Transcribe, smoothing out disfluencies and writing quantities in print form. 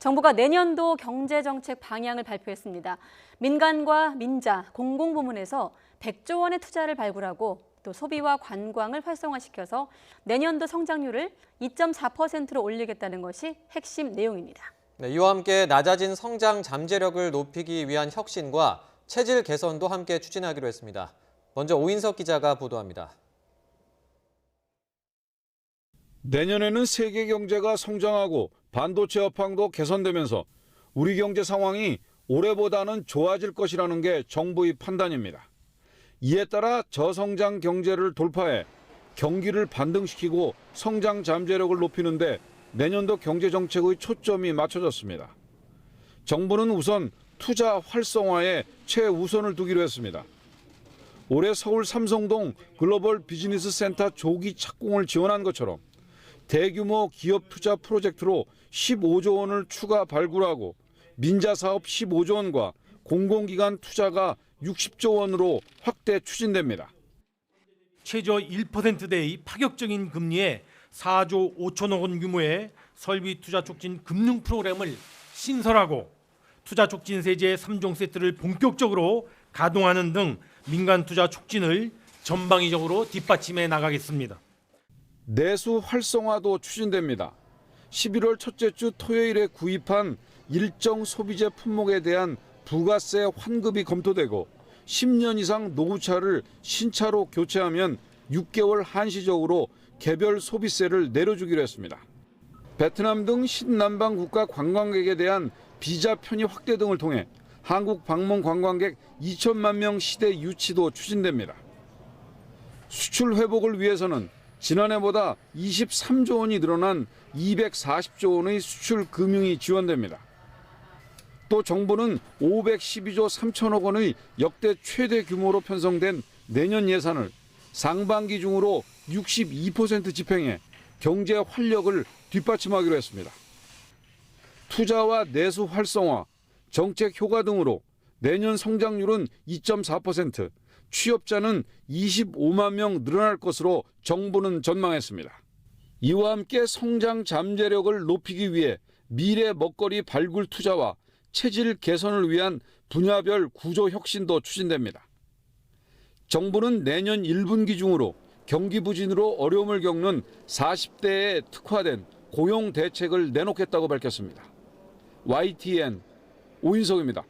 정부가 내년도 경제정책 방향을 발표했습니다. 민간과 민자, 공공부문에서 100조 원의 투자를 발굴하고 또 소비와 관광을 활성화시켜서 내년도 성장률을 2.4%로 올리겠다는 것이 핵심 내용입니다. 네, 이와 함께 낮아진 성장 잠재력을 높이기 위한 혁신과 체질 개선도 함께 추진하기로 했습니다. 먼저 오인석 기자가 보도합니다. 내년에는 세계 경제가 성장하고 반도체 업황도 개선되면서 우리 경제 상황이 올해보다는 좋아질 것이라는 게 정부의 판단입니다. 이에 따라 저성장 경제를 돌파해 경기를 반등시키고 성장 잠재력을 높이는 데 내년도 경제정책의 초점이 맞춰졌습니다. 정부는 우선 투자 활성화에 최우선을 두기로 했습니다. 올해 서울 삼성동 글로벌 비즈니스 센터 조기 착공을 지원한 것처럼 대규모 기업 투자 프로젝트로 15조 원을 추가 발굴하고 민자 사업 15조 원과 공공기관 투자가 60조 원으로 확대 추진됩니다. 최저 1%대의 파격적인 금리에 4조 5천억 원 규모의 설비 투자 촉진 금융 프로그램을 신설하고 투자 촉진 세제 3종 세트를 본격적으로 가동하는 등 민간 투자 촉진을 전방위적으로 뒷받침해 나가겠습니다. 내수 활성화도 추진됩니다. 11월 첫째 주 토요일에 구입한 일정 소비재 품목에 대한 부가세 환급이 검토되고 10년 이상 노후차를 신차로 교체하면 6개월 한시적으로 개별 소비세를 내려주기로 했습니다. 베트남 등 신남방 국가 관광객에 대한 비자 편의 확대 등을 통해 한국 방문 관광객 2천만 명 시대 유치도 추진됩니다. 수출 회복을 위해서는 지난해보다 23조 원이 늘어난 240조 원의 수출 금융이 지원됩니다. 또 정부는 512조 3천억 원의 역대 최대 규모로 편성된 내년 예산을 상반기 중으로 62% 집행해 경제 활력을 뒷받침하기로 했습니다. 투자와 내수 활성화, 정책 효과 등으로 내년 성장률은 2.4%, 취업자는 25만 명 늘어날 것으로 정부는 전망했습니다. 이와 함께 성장 잠재력을 높이기 위해 미래 먹거리 발굴 투자와 체질 개선을 위한 분야별 구조 혁신도 추진됩니다. 정부는 내년 1분기 중으로 경기 부진으로 어려움을 겪는 40대에 특화된 고용 대책을 내놓겠다고 밝혔습니다. YTN 오인석입니다.